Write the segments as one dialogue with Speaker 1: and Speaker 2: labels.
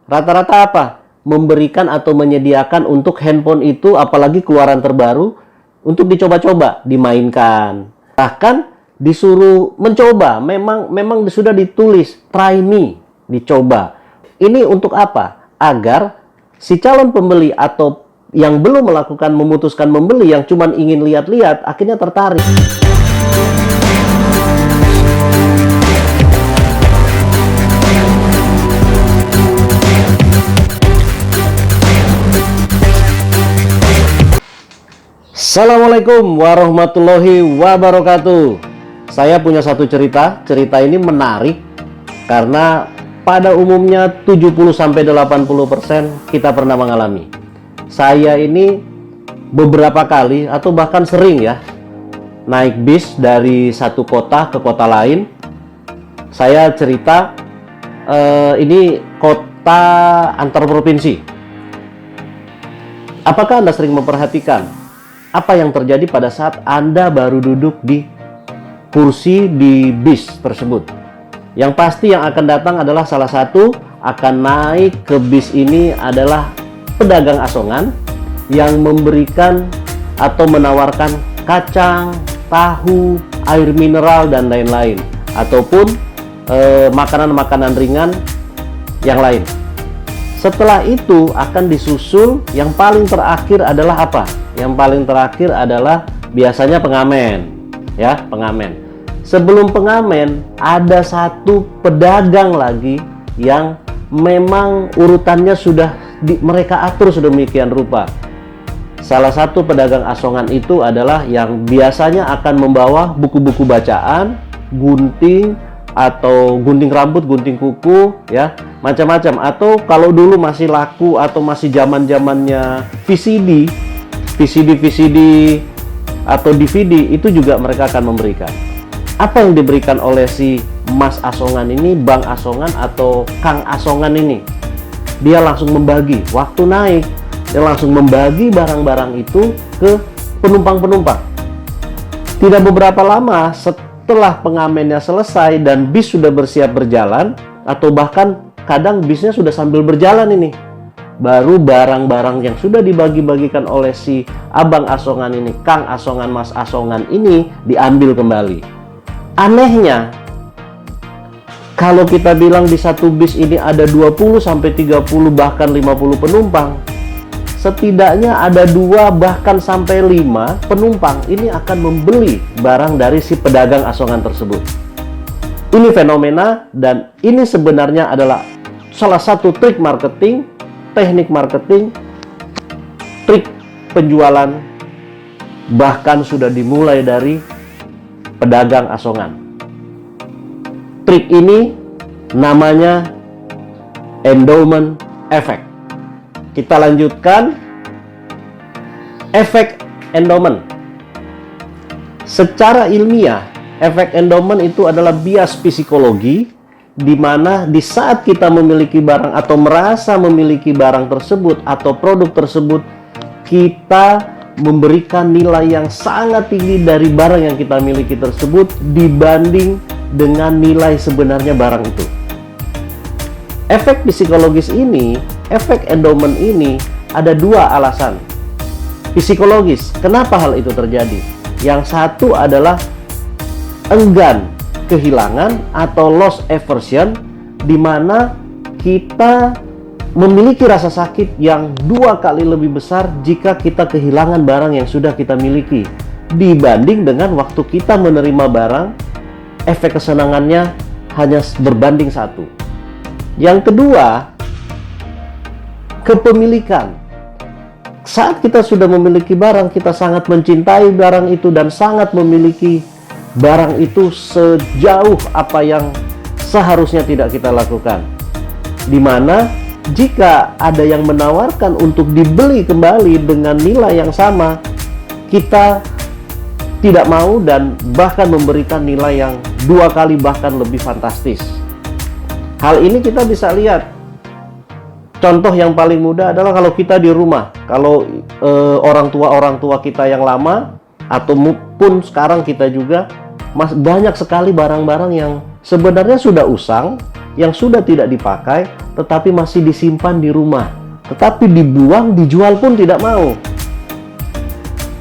Speaker 1: Rata-rata apa? Memberikan atau menyediakan untuk handphone itu, apalagi keluaran terbaru, untuk dicoba-coba, dimainkan. Bahkan disuruh mencoba, memang sudah ditulis, try me, dicoba. Ini untuk apa? Agar si calon pembeli atau yang belum memutuskan membeli, yang cuma ingin lihat-lihat, akhirnya tertarik. Assalamualaikum warahmatullahi wabarakatuh. Saya punya satu cerita. Cerita ini menarik karena pada umumnya 70-80% kita pernah mengalami. Saya ini beberapa kali atau bahkan sering ya naik bis dari satu kota ke kota lain. Saya cerita ini kota antar provinsi. Apakah Anda sering memperhatikan apa yang terjadi pada saat Anda baru duduk di kursi di bis tersebut? Yang pasti yang akan datang adalah salah satu akan naik ke bis ini adalah pedagang asongan yang memberikan atau menawarkan kacang, tahu, air mineral, dan lain-lain. Ataupun makanan-makanan ringan yang lain. Setelah itu akan disusul yang paling terakhir adalah apa? Yang paling terakhir adalah biasanya pengamen, ya, pengamen. Sebelum pengamen ada satu pedagang lagi yang memang urutannya sudah mereka atur sedemikian rupa. Salah satu pedagang asongan itu adalah yang biasanya akan membawa buku-buku bacaan, gunting atau gunting rambut, gunting kuku, ya, macam-macam. Atau kalau dulu masih laku atau masih zaman-zamannya VCD atau DVD, itu juga mereka akan memberikan. Apa yang diberikan oleh si Mas Asongan ini, Bang Asongan atau Kang Asongan ini? Dia langsung membagi, waktu naik, dia langsung membagi barang-barang itu ke penumpang-penumpang. Tidak beberapa lama setelah pengamennya selesai dan bis sudah bersiap berjalan, atau bahkan kadang bisnya sudah sambil berjalan ini, baru barang-barang yang sudah dibagi-bagikan oleh si Abang Asongan ini, Kang Asongan, Mas Asongan ini diambil kembali. Anehnya, kalau kita bilang di satu bis ini ada 20-30 bahkan 50 penumpang, setidaknya ada 2 bahkan sampai 5 penumpang ini akan membeli barang dari si pedagang asongan tersebut. Ini fenomena, dan ini sebenarnya adalah salah satu trik marketing, teknik marketing, trik penjualan, bahkan sudah dimulai dari pedagang asongan. Trik ini namanya endowment effect. Kita lanjutkan efek endowment. Secara ilmiah, efek endowment itu adalah bias psikologi di mana di saat kita memiliki barang atau merasa memiliki barang tersebut atau produk tersebut, kita memberikan nilai yang sangat tinggi dari barang yang kita miliki tersebut dibanding dengan nilai sebenarnya barang itu. Efek psikologis ini, efek endowment ini, ada 2 alasan psikologis kenapa hal itu terjadi. Yang satu adalah enggan kehilangan atau loss aversion, di mana kita memiliki rasa sakit yang 2 kali lebih besar jika kita kehilangan barang yang sudah kita miliki dibanding dengan waktu kita menerima barang. Efek kesenangannya hanya berbanding 1. Yang kedua, kepemilikan. Saat kita sudah memiliki barang, kita sangat mencintai barang itu dan sangat memiliki barang itu sejauh apa yang seharusnya tidak kita lakukan. Dimana jika ada yang menawarkan untuk dibeli kembali dengan nilai yang sama, kita tidak mau dan bahkan memberikan nilai yang 2 kali bahkan lebih fantastis. Hal ini kita bisa lihat. Contoh yang paling mudah adalah kalau kita di rumah, kalau orang tua kita yang lama ataupun sekarang kita juga, banyak sekali barang-barang yang sebenarnya sudah usang, yang sudah tidak dipakai, tetapi masih disimpan di rumah, tetapi dibuang, dijual pun tidak mau.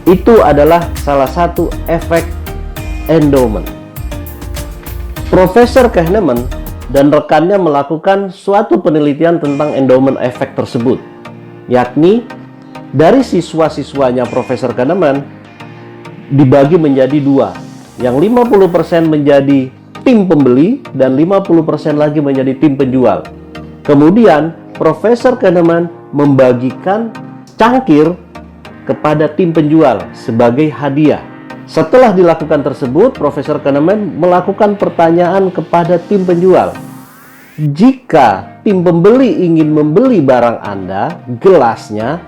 Speaker 1: Itu adalah salah satu efek endowment. Profesor Kahneman dan rekannya melakukan suatu penelitian tentang endowment effect tersebut, yakni dari siswa-siswanya Profesor Kahneman dibagi menjadi dua, yang 50% menjadi tim pembeli dan 50% lagi menjadi tim penjual. Kemudian Profesor Kahneman membagikan cangkir kepada tim penjual sebagai hadiah. Setelah dilakukan tersebut, Profesor Kahneman melakukan pertanyaan kepada tim penjual. Jika tim pembeli ingin membeli barang Anda, gelasnya,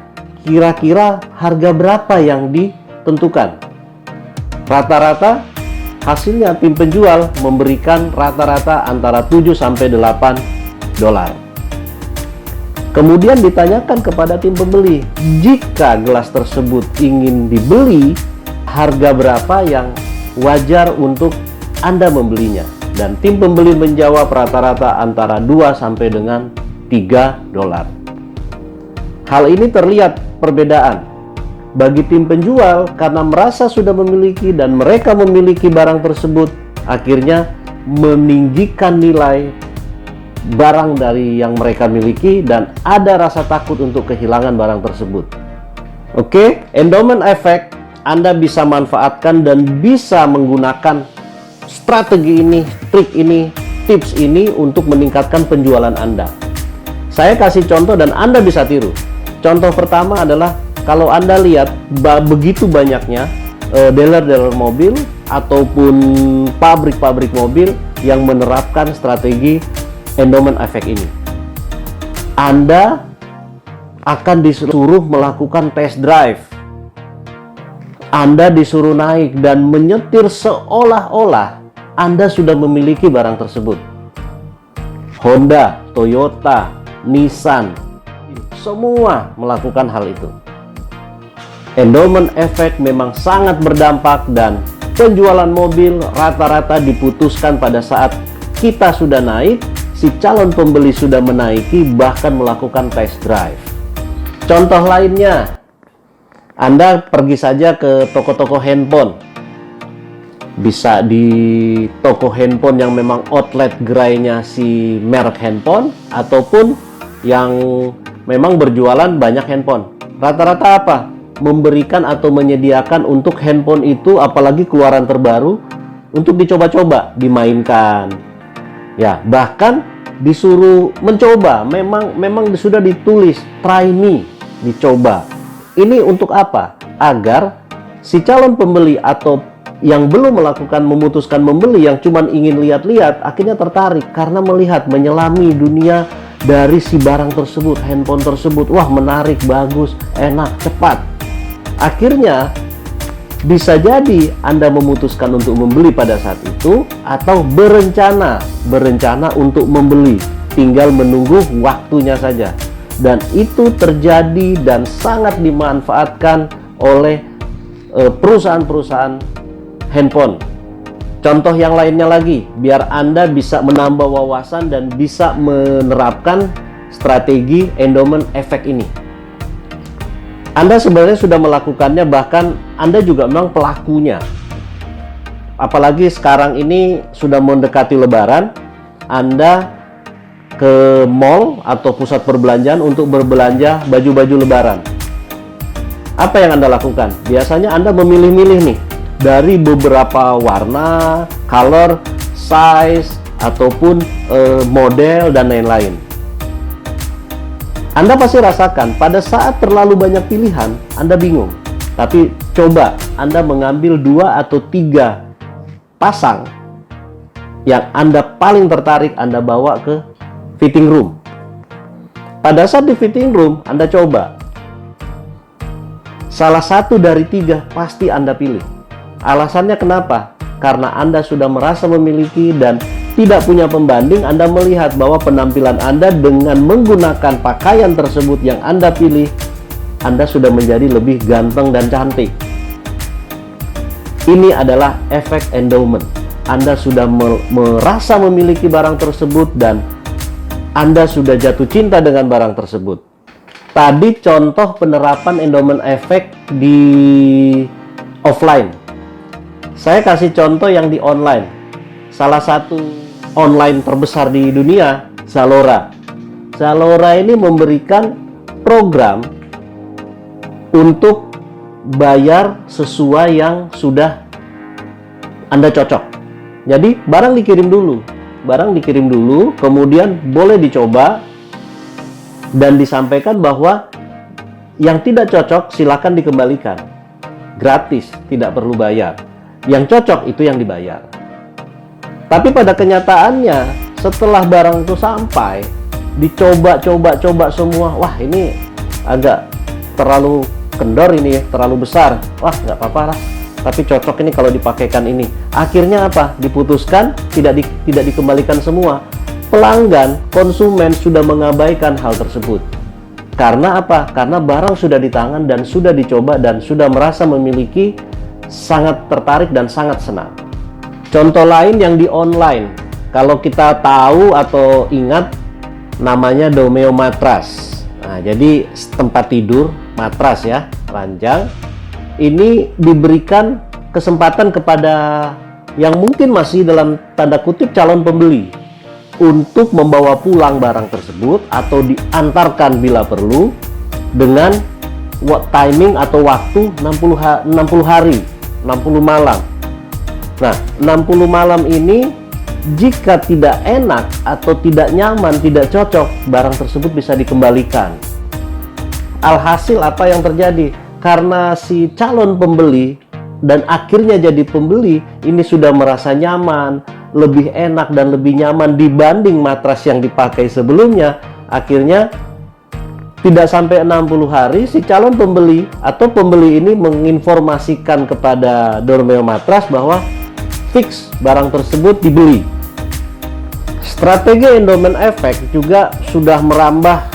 Speaker 1: kira-kira harga berapa yang ditentukan? Rata-rata hasilnya tim penjual memberikan rata-rata antara 7 sampai 8 dolar. Kemudian ditanyakan kepada tim pembeli, jika gelas tersebut ingin dibeli, harga berapa yang wajar untuk Anda membelinya? Dan tim pembeli menjawab rata-rata antara 2 sampai dengan 3 dolar. Hal ini terlihat perbedaan. Bagi tim penjual, karena merasa sudah memiliki dan mereka memiliki barang tersebut, akhirnya meninggikan nilai barang dari yang mereka miliki dan ada rasa takut untuk kehilangan barang tersebut. Oke, endowment effect Anda bisa manfaatkan dan bisa menggunakan strategi ini, trik ini, tips ini untuk meningkatkan penjualan Anda. Saya kasih contoh dan Anda bisa tiru. Contoh pertama adalah kalau Anda lihat begitu banyaknya dealer-dealer mobil ataupun pabrik-pabrik mobil yang menerapkan strategi endowment effect ini. Anda akan disuruh melakukan test drive. Anda disuruh naik dan menyetir seolah-olah Anda sudah memiliki barang tersebut. Honda, Toyota, Nissan, semua melakukan hal itu. Endowment effect memang sangat berdampak dan penjualan mobil rata-rata diputuskan pada saat kita sudah naik, si calon pembeli sudah menaiki, bahkan melakukan test drive. Contoh lainnya, Anda pergi saja ke toko-toko handphone. Bisa di toko handphone yang memang outlet gerainya si merek handphone, ataupun yang memang berjualan banyak handphone. Rata-rata apa? Memberikan atau menyediakan untuk handphone itu, apalagi keluaran terbaru, untuk dicoba-coba, dimainkan. Ya, bahkan disuruh mencoba. Memang sudah ditulis try me, dicoba. Ini untuk apa? Agar si calon pembeli atau yang belum memutuskan membeli, yang cuman ingin lihat-lihat, akhirnya tertarik karena melihat, menyelami dunia dari si barang tersebut, handphone tersebut. Wah, menarik, bagus, enak, cepat. Akhirnya bisa jadi Anda memutuskan untuk membeli pada saat itu, atau berencana untuk membeli, tinggal menunggu waktunya saja. Dan itu terjadi dan sangat dimanfaatkan oleh perusahaan-perusahaan handphone. Contoh yang lainnya lagi, biar Anda bisa menambah wawasan dan bisa menerapkan strategi endowment effect ini. Anda sebenarnya sudah melakukannya, bahkan Anda juga memang pelakunya. Apalagi sekarang ini sudah mendekati Lebaran, Anda ke mall atau pusat perbelanjaan untuk berbelanja baju-baju Lebaran. Apa yang Anda lakukan? Biasanya Anda memilih-milih nih dari beberapa warna, color, size, ataupun model dan lain-lain. Anda pasti rasakan pada saat terlalu banyak pilihan, Anda bingung. Tapi coba Anda mengambil 2 atau 3 pasang yang Anda paling tertarik, Anda bawa ke fitting room. Pada saat di fitting room, Anda coba. Salah satu dari 3 pasti Anda pilih. Alasannya kenapa? Karena Anda sudah merasa memiliki dan tidak punya pembanding. Anda melihat bahwa penampilan Anda dengan menggunakan pakaian tersebut yang Anda pilih, Anda sudah menjadi lebih ganteng dan cantik. Ini adalah efek endowment. Anda sudah merasa memiliki barang tersebut dan Anda sudah jatuh cinta dengan barang tersebut. Tadi contoh penerapan endowment effect di offline. Saya kasih contoh yang di online. Salah satu online terbesar di dunia, Zalora. Zalora ini memberikan program untuk bayar sesuai yang sudah Anda cocok. Jadi barang dikirim dulu, kemudian boleh dicoba dan disampaikan bahwa yang tidak cocok silakan dikembalikan. Gratis, tidak perlu bayar. Yang cocok itu yang dibayar. Tapi pada kenyataannya setelah barang itu sampai, dicoba semua, wah ini agak terlalu kendor ini ya, terlalu besar, wah nggak apa-apa lah, tapi cocok ini kalau dipakaikan ini. Akhirnya apa? Diputuskan tidak dikembalikan semua. Pelanggan, konsumen sudah mengabaikan hal tersebut. Karena apa? Karena barang sudah di tangan dan sudah dicoba dan sudah merasa memiliki, sangat tertarik dan sangat senang. Contoh lain yang di online, kalau kita tahu atau ingat namanya Domeo Matras. Nah, jadi tempat tidur, matras ya, ranjang. Ini diberikan kesempatan kepada yang mungkin masih dalam tanda kutip calon pembeli untuk membawa pulang barang tersebut atau diantarkan bila perlu dengan timing atau waktu 60 hari, 60 malam. Nah, 60 malam ini jika tidak enak atau tidak nyaman, tidak cocok, barang tersebut bisa dikembalikan. Alhasil apa yang terjadi? Karena si calon pembeli dan akhirnya jadi pembeli ini sudah merasa nyaman, lebih enak dan lebih nyaman dibanding matras yang dipakai sebelumnya. Akhirnya tidak sampai 60 hari si calon pembeli atau pembeli ini menginformasikan kepada Domeo Matras bahwa fix barang tersebut dibeli. Strategi endowment effect juga sudah merambah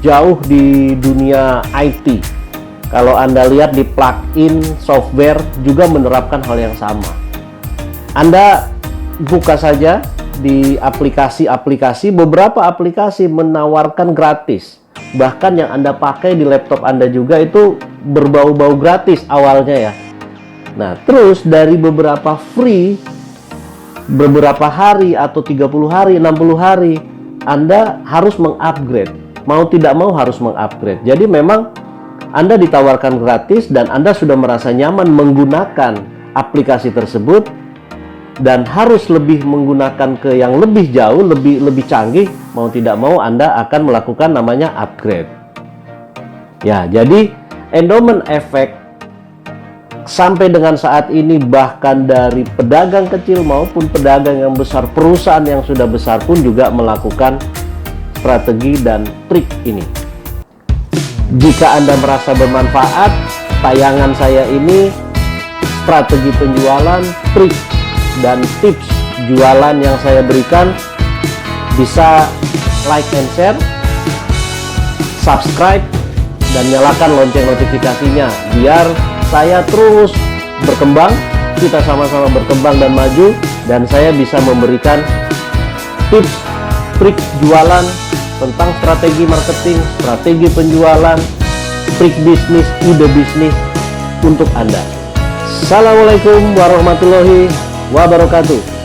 Speaker 1: jauh di dunia IT. Kalau Anda lihat di plugin software juga menerapkan hal yang sama. Anda buka saja di aplikasi-aplikasi, beberapa aplikasi menawarkan gratis. Bahkan yang Anda pakai di laptop Anda juga itu berbau-bau gratis awalnya ya. Nah, terus dari beberapa free, beberapa hari atau 30 hari, 60 hari, Anda harus mengupgrade. Mau tidak mau harus mengupgrade. Jadi memang Anda ditawarkan gratis dan Anda sudah merasa nyaman menggunakan aplikasi tersebut dan harus lebih menggunakan ke yang lebih jauh, lebih canggih, mau tidak mau Anda akan melakukan namanya upgrade. Ya, jadi endowment effect sampai dengan saat ini bahkan dari pedagang kecil maupun pedagang yang besar, perusahaan yang sudah besar pun juga melakukan strategi dan trik ini. Jika Anda merasa bermanfaat, tayangan saya ini strategi penjualan, trik dan tips jualan yang saya berikan, bisa like and share, subscribe, dan nyalakan lonceng notifikasinya biar saya terus berkembang, kita sama-sama berkembang dan maju, dan saya bisa memberikan tips, trik jualan tentang strategi marketing, strategi penjualan, trik bisnis, ide bisnis untuk Anda. Assalamualaikum warahmatullahi wabarakatuh.